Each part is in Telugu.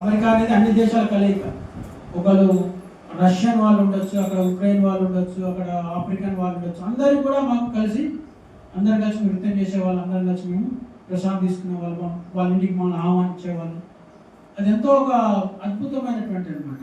అమెరికా అనేది అన్ని దేశాల కలయిక. ఒకళ్ళు రష్యన్ వాళ్ళు ఉండొచ్చు, అక్కడ ఉక్రెయిన్ వాళ్ళు ఉండొచ్చు, అక్కడ ఆఫ్రికన్ వాళ్ళు ఉండొచ్చు. అందరూ కూడా మాకు కలిసి అందరం కలిసి నృత్యం చేసేవాళ్ళు, అందరం కలిసి మేము ప్రసాదం తీసుకునే వాళ్ళం, వాళ్ళ ఇంటికి మమ్మల్ని ఆహ్వానించేవాళ్ళు. అది ఎంతో ఒక అద్భుతమైనటువంటి అనమాట.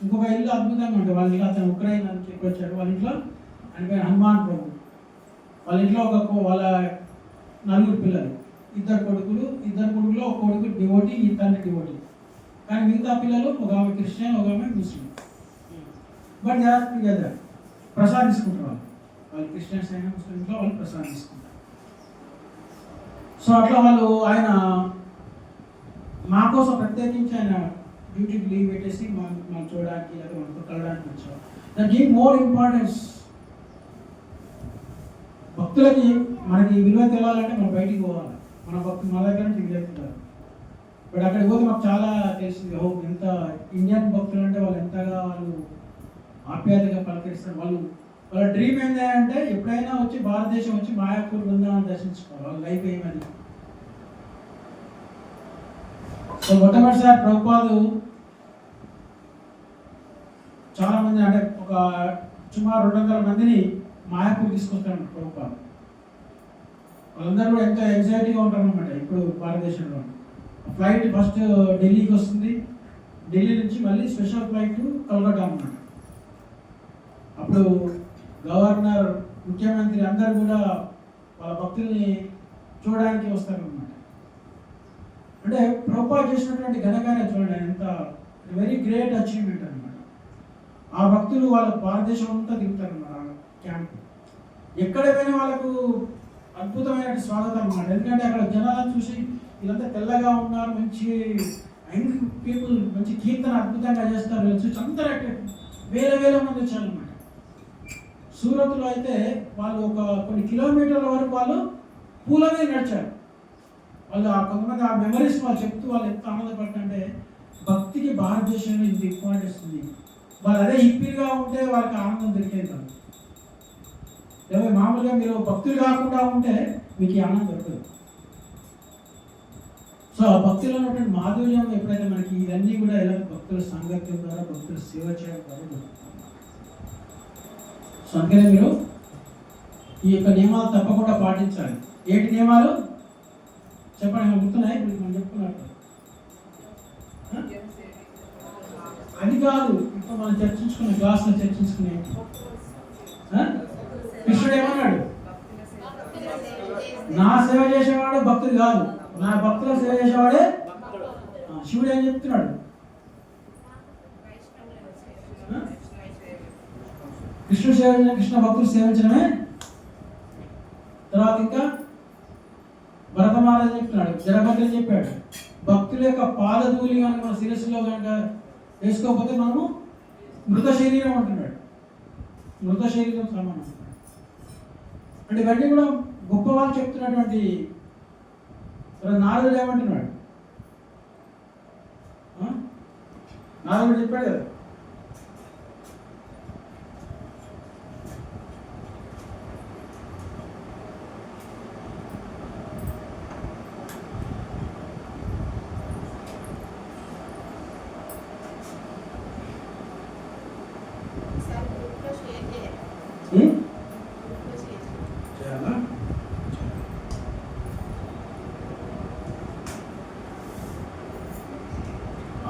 ఇంకొక ఇల్లు అద్భుతంగా ఉంటుంది. వాళ్ళ ఇంట్లో అతను ఉక్రెయిన్ అని చెప్పి వచ్చాడు. వాళ్ళ ఇంట్లో ఆయన పేరు హనుమాన్ ప్రభు. వాళ్ళ ఇంట్లో వాళ్ళ నలుగురు పిల్లలు, ఇద్దరు కొడుకులు ఒక కొడుకు డివోటీ, ఈ తండ్రి డివోటీ. కానీ మిగతా పిల్లలు ఒక ఆమె క్రిస్టియన్, ఒక ఆమె Muslim. But they are together. ప్రసాద్ తీసుకుంటారు వాళ్ళు క్రిస్టియన్స్ అయినా ముస్లింస్లో వాళ్ళు ప్రసాద్ తీసుకుంటారు. సో అట్లా ఆయన మా కోసం ప్రత్యేకించి ఆయన డ్యూటీకి లీవ్ పెట్టేసి మనం చూడడానికి లేదా మనతో కలవడానికి వచ్చారు. That give more importance. భక్తులకి మనకి విలువ తెలియాలంటే మనం బయటికి పోవాలి. మన భక్తులు మా దగ్గర నుంచి విలువ. బట్ అక్కడికి పోతే మాకు చాలా తెలిసింది ఎంత ఇండియన్ భక్తులు అంటే వాళ్ళు ఎంతగా వాళ్ళు ఆప్యాయతగా పలకరిస్తారు. వాళ్ళ డ్రీమ్ ఏంటంటే ఎప్పుడైనా వచ్చి భారతదేశం వచ్చి మాయాపూర్ బృందాన్ని దర్శించుకోవాలి. వాళ్ళ లైఫ్ ఏమని. సో మొట్టమొదటిసారి ప్రభుపాదు చాలా మంది అంటే ఒక సుమారు 200 మందిని మాయాపూర్ తీసుకొస్తాడు ప్రభుపాదు. వాళ్ళందరూ కూడా ఎంతో ఎగ్జైటీగా ఉంటారు అనమాట. ఇప్పుడు భారతదేశంలో ఫ్లైట్ ఫస్ట్ ఢిల్లీకి వస్తుంది, ఢిల్లీ నుంచి మళ్ళీ స్పెషల్ ఫ్లైట్ కలకట్టా అన్నమాట. అప్పుడు గవర్నర్, ముఖ్యమంత్రి అందరూ కూడా వాళ్ళ భక్తుల్ని చూడడానికి వస్తారన్నమాట. అంటే ప్రభుపాదు చేసినటువంటి ఘనకార్యం చూడండి, ఎంత వెరీ గ్రేట్ అచీవ్మెంట్ అనమాట. ఆ భక్తులు వాళ్ళ భారతదేశం అంతా దిగుతారన్నమాట. క్యాంప్ ఎక్కడ పోయినా వాళ్ళకు అద్భుతమైన స్వాగతం అన్నమాట. ఎందుకంటే అక్కడ జనాలను చూసి వీళ్ళంతా తెల్లగా ఉన్నారు, మంచి యంగ్ పీపుల్, మంచి కీర్తన అద్భుతంగా చేస్తారు చూసి అందరూ వేల మంది వచ్చారనమాట. సూరత్లో అయితే వాళ్ళు ఒక కొన్ని కిలోమీటర్ల వరకు వాళ్ళు పూల మీద నడిచారు. వాళ్ళు కొంతమంది ఆ మెమరీస్ వాళ్ళు చెప్తూ వాళ్ళు ఎంత ఆనందపడుతుంటే భక్తికి భారతదేశంలో ఇంత ఇంపార్టెన్స్ ఉంది. వాళ్ళు అదే హిప్పీగా ఉంటే వాళ్ళకి ఆనందం దొరికేది కాదు. మామూలుగా మీరు భక్తులు కాకుండా ఉంటే మీకు ఈ ఆనందం దొరకదు. సో ఆ భక్తులు ఉన్నటువంటి మాధుర్యం ఎప్పుడైతే మనకి ఇవన్నీ కూడా ఎలా భక్తుల సాంగత్యం ద్వారా, భక్తుల సేవ చేయడం ద్వారా దొరుకుతుంది. సో అందుకనే మీరు ఈ యొక్క నియమాలు తప్పకుండా పాటించాలి. ఏంటి నియమాలు చెప్పండి, గుర్తున్నాయి? ఇప్పుడు మనం చెప్పుకున్నట్టు అది కాదు, ఇప్పుడు మనం చర్చించుకునే క్లాస్లో చర్చించుకునే కృష్ణుడు ఏమన్నాడు? నా సేవ చేసేవాడు భక్తుడు కాదు, నా భక్తుల సేవ చేసేవాడే. శివుడు ఏం చెప్తున్నాడు? కృష్ణుడు సేవించిన, కృష్ణ భక్తులు సేవించడమే. తర్వాత ఇంకా భరతమాల చెప్తున్నాడు, జరభద్ర చెప్పాడు, భక్తుల యొక్క పాదధూళి కనుక మన శిరస్సులో కనుక వేసుకోకపోతే మనము మృత శరీరం అంటున్నాడు. మృత శరీరం సమానం అంటే ఇవన్నీ కూడా గొప్ప వాళ్ళు చెప్తున్నటువంటి. నారదుడు ఏమంటున్నాడు? నారదుడు చెప్పాడు కదా,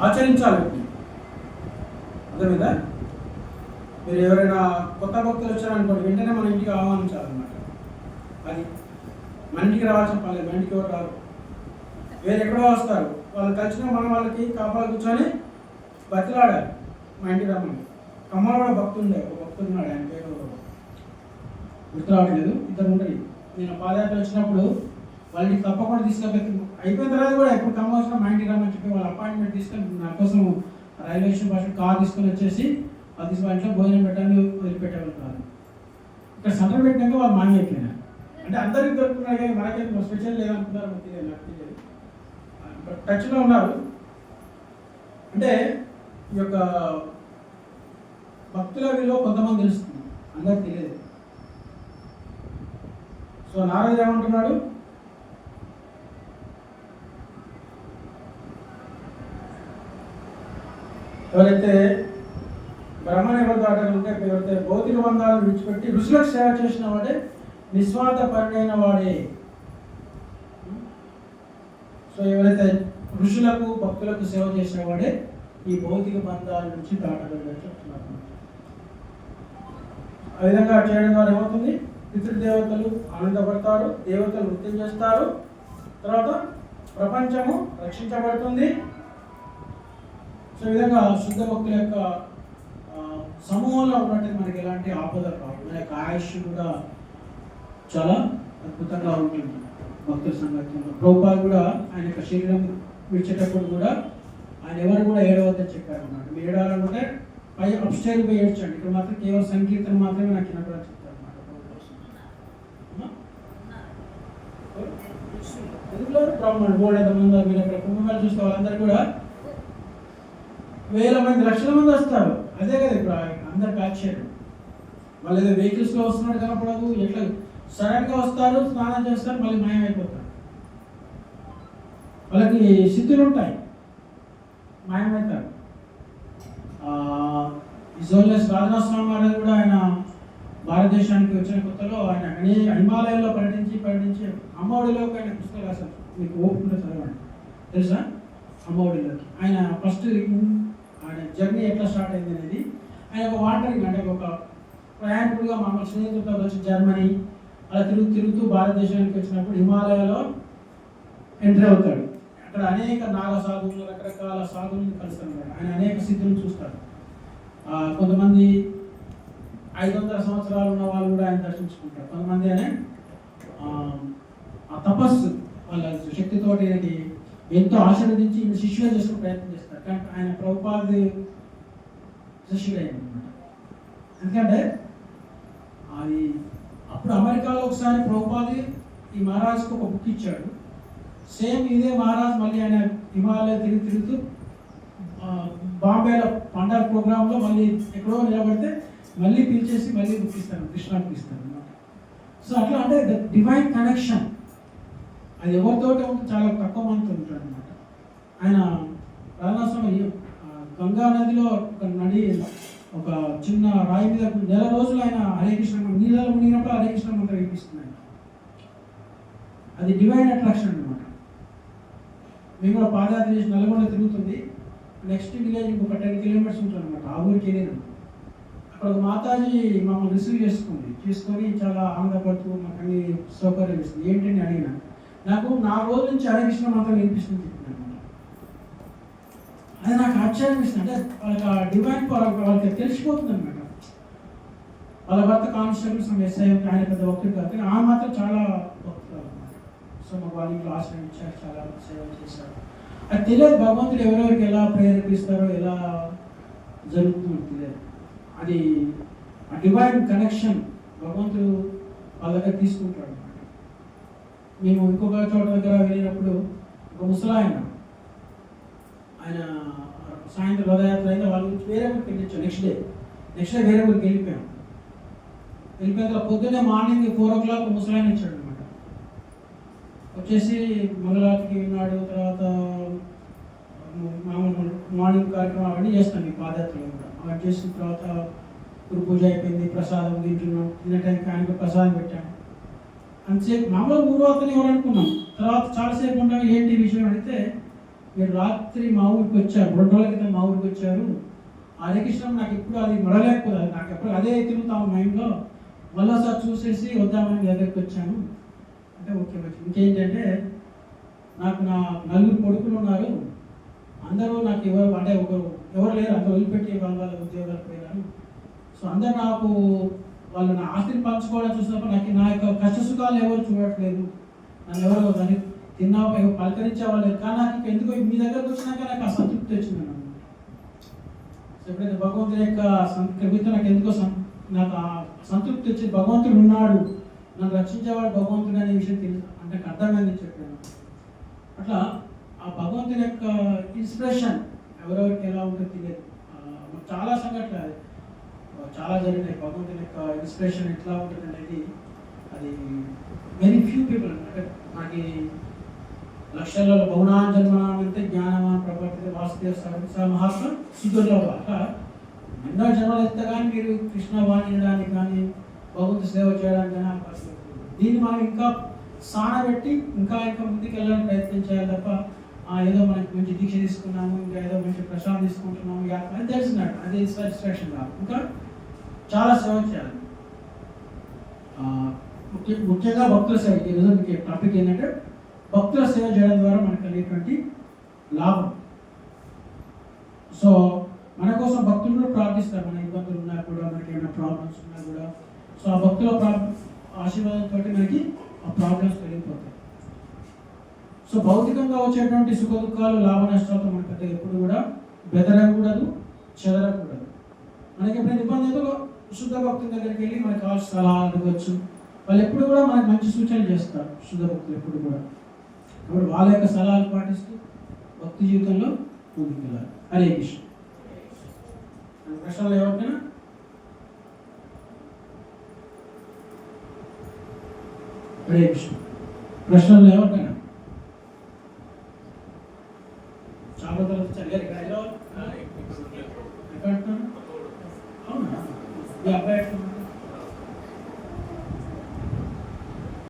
ఆచరించాలి. అర్థమైందా? మీరు ఎవరైనా కొత్త భక్తులు వచ్చారనుకోండి, వెంటనే మన ఇంటికి ఆహ్వానించాలన్నమాట. అది మన ఇంటికి రావాల్సిన పని లేదు. మన ఇంటికి ఎవరు రారు, వేరే ఎక్కడో వస్తారు. వాళ్ళు కలిసిన మనం వాళ్ళకి కాపాడు కూర్చొని బతిలాడాలి, మా ఇంటికి రమ్మని. కమ్మలో కూడా భక్తులు ఉండే, ఒక భక్తులు ఉన్నాడు, ఆయన పేరు గుర్తు రావట్లేదు, ఇద్దరు ఉంటాయి. నేను పాదయాత్ర వచ్చినప్పుడు వాళ్ళకి తప్పకుండా తీసుకెళ్ళి అయిపోయిన తర్వాత కూడా ఎప్పుడు కమ్మ వచ్చినా మా ఇంటికి రమ్మని చెప్పి వాళ్ళ అపాయింట్మెంట్ తీసుకొని నా కోసం రైల్వే స్టేషన్ భాష కార్ తీసుకొని వచ్చేసి అది తీసుకుని ఇంట్లో భోజనం పెట్టాలని వదిలిపెట్టేవాళ్ళు కాదు. ఇక్కడ సెంటర్ పెట్టినాక వాళ్ళు మాని అయిపోయినారు. అంటే అందరికీ దొరుకుతున్నాయి కానీ మనకేం స్పెషల్ లేదనుకున్నారు, నాకు తెలియదు. టచ్లో ఉన్నారు. అంటే ఈ యొక్క భక్తుల విలువ కొంతమంది తెలుస్తుంది, అందరికి తెలియదు. సో నారదుడు ఏమంటున్నాడు? ఎవరైతే బ్రహ్మను ఎవరు దాటగలిగితే, ఎవరైతే భౌతిక బంధాలను విడిచిపెట్టి ఋషులకు సేవ చేసిన వాడే నిస్వార్థపరుడైన వాడే. సో ఎవరైతే ఋషులకు భక్తులకు సేవ చేసిన వాడే ఈ భౌతిక బంధాల నుంచి దాటగలిగారు చెప్తున్నారు. ఆ విధంగా చేయడం ద్వారా ఏమవుతుంది? పితృదేవతలు ఆనందపడతారు, దేవతలు నృత్యం చేస్తారు, తర్వాత ప్రపంచము రక్షించబడుతుంది. సో ఈ విధంగా శుద్ధ భక్తుల యొక్క సమూహంలో ఉన్నట్టు మనకి ఎలాంటి ఆపదలు కావు. మన యొక్క ఆయుష్ కూడా చాలా అద్భుతంగా ఉంటుంది భక్తుల సంగతిలో. ప్రభుపాదులు కూడా ఆయన యొక్క శరీరం విడిచేటప్పుడు కూడా ఆయన ఎవరు కూడా ఏడవద్దని చెప్పారు అన్నమాట. మీరు ఏడవాలనుకుంటే పై అప్స్టైల్ పోయి ఏడ్చండి, ఇక్కడ మాత్రం కేవలం సంకీర్తన మాత్రమే నాకు చిన్నప్పుడు చెప్తారు అన్నమాట. ఎందుకు బ్రాహ్మణుడు బోర్డు ఎంతమంది మీరు అక్కడ కుంభమేళ చూస్తే వాళ్ళందరూ కూడా వేల మంది లక్షల మంది వస్తారు. అదే కదా ఇప్పుడు అందరికి ఆశ్చర్యం. వాళ్ళు ఏదో వెహికల్స్లో వస్తున్నాడు కనపడదు, ఎట్లా సడన్గా వస్తారు, స్నానం చేస్తారు, మళ్ళీ మాయమైపోతారు. వాళ్ళకి సిద్ధులు ఉంటాయి, మాయమవుతారు. ఇజోల్లెస్ రాజనాథ స్వామి వారు కూడా ఆయన భారతదేశానికి వచ్చిన కొత్తలో ఆయన హిమాలయాల్లో పర్యటించి అమ్మఒడిలోకి ఆయన పుస్తకాలు రాశారు. మీకు ఓపుకుంటే చదవండి, తెలుసా? అమ్మఒడిలోకి ఆయన ఫస్ట్ ఆయన జర్నీ ఎట్లా స్టార్ట్ అయింది అనేది, ఆయన ఒక వాటరింగ్ అంటే ఒక ప్రయాణికుడిగా మామూలు స్నేహితులతో వచ్చి జర్మనీ అలా తిరుగుతూ భారతదేశానికి వచ్చినప్పుడు హిమాలయాలో ఎంటర్ అవుతాడు. అక్కడ అనేక నాగ సాధువులు, రకరకాల సాధువులను కలుస్తాడు. ఆయన అనేక సిద్ధులను చూస్తాడు. కొంతమంది 500 సంవత్సరాలు ఉన్న వాళ్ళు కూడా ఆయన దర్శించుకుంటారు. కొంతమంది అనే ఆ తపస్సు వాళ్ళ శక్తితోటి ఎంతో ఆశీర్వదించి శిష్యులు చేసుకునే ప్రయత్నం చేస్తారు. కానీ ఆయన ప్రభుపాద శిష్యుడు అయ్యారనమాట. ఎందుకంటే అది అప్పుడు అమెరికాలో ఒకసారి ప్రభుపాది ఈ మహారాజ్కి ఒక బుక్ ఇచ్చాడు. సేమ్ ఇదే మహారాజ్ మళ్ళీ ఆయన హిమాలయ తిరుగుతూ బాంబేలో పండగ ప్రోగ్రాంలో మళ్ళీ ఎక్కడో నిలబడితే మళ్ళీ పిలిచేసి మళ్ళీ బుక్ ఇస్తాను, కృష్ణాకి ఇస్తాను అనమాట. సో అట్లా అంటే ద డివైన్ కనెక్షన్ అది ఎవరితోటి ఉంటే చాలా తక్కువ మంది ఉంటాడు అనమాట. ఆయన రాజనాథస్వామి గంగా నదిలో ఒక చిన్న రాయి మీద నెల రోజులు ఆయన హరే కృష్ణ నీళ్ళలో మునిగినప్పుడు హరే కృష్ణ మంత్రం వినిపిస్తుంది. అది డివైన్ అట్రాక్షన్ అనమాట. మేము కూడా పాదయాత్ర చేసి నల్గొండ తిరుగుతుంది. నెక్స్ట్ విలేజ్ ఇంకొక 10 కిలోమీటర్స్ ఉంటుంది అనమాట. ఆ ఊరికి వెళ్ళినాం. అక్కడ ఒక మాతాజీ మమ్మల్ని రిసీవ్ చేసుకొని చాలా ఆనందపడుతూ మాకు అన్ని సౌకర్యం ఇస్తుంది. ఏంటని అడిగిన, నాకు 4 రోజుల నుంచి హరే కృష్ణ మంత్రం వినిపిస్తుంది చెప్పినాను. అది నాకు ఆశ్చర్యం ఇస్తుంది. అంటే వాళ్ళకి డివైన్ వాళ్ళకి తెలిసిపోతుంది అనమాట. వాళ్ళ భర్త కానిస్టేబుల్ ఎస్ఐ ఆయన పెద్ద భక్తుడు కాదు, ఆ మాత్రం చాలా భక్తులు అనమాట. సో మాకు వాళ్ళ ఇంట్లో ఆశ్రయం ఇచ్చారు, చాలా సేవలు చేశారు. అది తెలియదు భగవంతుడు ఎవరెవరికి ఎలా ప్రేరేపిస్తారో, ఎలా జరుగుతుందో తెలియదు. అది ఆ డివైన్ కనెక్షన్ భగవంతుడు వాళ్ళ దగ్గర తీసుకుంటాడు అనమాట. మేము ఇంకొక చోట దగ్గర వెళ్ళినప్పుడు ఒక ముసలాయన ఆయన సాయంత్రం రథయాత్ర అయితే వాళ్ళు వేరే ఊరికి వెళ్ళొచ్చాం. నెక్స్ట్ డే వేరే ఊరికి వెళ్ళిపోయాం. వెళ్ళిపోయిన పొద్దున్నే మార్నింగ్ 4 o'clock ముసలాయన ఇచ్చాడు అనమాట. వచ్చేసి మంగళారతికి విన్నాడు. తర్వాత మామూలు మార్నింగ్ కార్యక్రమం అవన్నీ చేస్తాం ఈ పాదయాత్రలో కూడా. అవన్నీ చేసిన తర్వాత గురు పూజ అయిపోయింది, ప్రసాదం తింటున్నాం. తిన్న టైంకి ఆయనకు ప్రసాదం పెట్టాం. అంతసేపు మామూలు ఊరు అతను ఎవరు అనుకున్నాం. తర్వాత చాలాసేపు ఉండగా ఏంటి విషయం అడిగితే, మీరు రాత్రి మా ఊరికి వచ్చారు, 2 రోజుల క్రితం మా ఊరికి వచ్చారు, హరే కృష్ణ నాకు ఎప్పుడు అది మరలేకపోతుంది, నాకు ఎప్పుడు అదే తిరుగుతాము మైండ్లో, మళ్ళీ సార్ చూసేసి వద్దామని మీ దగ్గరికి వచ్చాను అంటే ఓకే వచ్చి. ఇంకేంటంటే నాకు నా 4 కొడుకులు ఉన్నారు, అందరూ నాకు ఎవరు లేరు, అందరూ వదిలిపెట్టి వాళ్ళ ఉద్యోగాలు పోయినారు. సో అందరు నాకు వాళ్ళు నా ఆస్తిని పంచుకోవడం చూసినప్పుడు నా యొక్క కష్ట సుఖాలు ఎవరు చూడట్లేదు, నన్ను ఎవరు దాన్ని తిన్నా పలకరించే వాళ్ళు. కానీ నాకు ఎందుకు మీ దగ్గరకు వచ్చినాక నాకు ఆ సంతృప్తి వచ్చింది అన్నమాట. ఎప్పుడైతే భగవంతుని యొక్క కవిత నాకు ఎందుకో నాకు ఆ సంతృప్తి వచ్చి భగవంతుడు ఉన్నాడు, నన్ను రక్షించేవాడు భగవంతుడు అనే విషయం తెలుసు అంటే నాకు అర్థమైందని చెప్పాను. అట్లా ఆ భగవంతుని యొక్క ఇన్స్పిరేషన్ ఎవరెవరికి ఎలా ఉంటుందో తెలియదు. చాలా సంఘటనలు చాలా జరిగినాయి. భగవంతుని యొక్క ఇన్స్పిరేషన్ ఎట్లా ఉంటుంది అనేది అది వెరీ ఫ్యూ పీపుల్ అంటే నాకు లక్షలలో బహుళాంజన్మనామంతే జ్ఞానవాన్ ప్రవర్తిత వాసుదేవ సర్వస మహాత్మ సుదుర్లభ. అట్లా ఎన్నో జన్మలు ఎత్తే కానీ మీరు కృష్ణ వాణి వినడానికి కానీ భగవంతు సేవ చేయడానికి కానీ అవకాశం లేదు. దీన్ని మనం ఇంకా సానబెట్టి ఇంకా ముందుకు వెళ్ళడానికి ప్రయత్నం చేయాలి తప్ప ఏదో మనకి మంచి దీక్ష తీసుకున్నాము, ఇంకా ఏదో మంచి ప్రసాదం తీసుకుంటున్నాము అని తెలిసినట్టు అది సాటిస్ఫాక్షన్ కాదు. ఇంకా చాలా సేవ చేయాలి. ముఖ్యంగా భక్తుల సేవ. ఈరోజు మీకు టాపిక్ ఏంటంటే భక్తుల సేవ చేయడం ద్వారా మనకు కలిగేటువంటి లాభం. సో మన కోసం భక్తులు కూడా ప్రార్థిస్తారు. మన ఇబ్బందులు ఉన్నా కూడా, మనకి ఏమైనా ప్రాబ్లమ్స్ ఉన్నా కూడా, సో ఆ భక్తుల ఆశీర్వాదంతో మనకి ఆ ప్రాబ్లమ్స్ తొలగిపోతాయి. సో భౌతికంగా వచ్చేటువంటి సుఖ దుఃఖాలు, లాభ నష్టాలతో మన పెద్దగా ఎప్పుడు కూడా బెదరకూడదు, చెదరకూడదు. మనకి ఎప్పుడైనా ఇబ్బంది అయితే శుద్ధ భక్తుల దగ్గరికి వెళ్ళి మనకి కావాల్సిన సలహాలు అడగవచ్చు. వాళ్ళు ఎప్పుడు కూడా మనకి మంచి సూచనలు చేస్తారు శుద్ధ భక్తులు ఎప్పుడు కూడా. కాబట్టి వాళ్ళ యొక్క సలహాలు పాటిస్తూ భక్తి జీవితంలో ముందుకు వెళ్ళాలి. హరే కృష్ణ. ప్రశ్నలు ఎవరికైనా? హరే కృష్ణ. ప్రశ్నలు ఎవరికైనా? చాలా తర్వాత చదివారు ఇక్కడ. ఎక్కడ అవునా? ఈ అబ్బాయి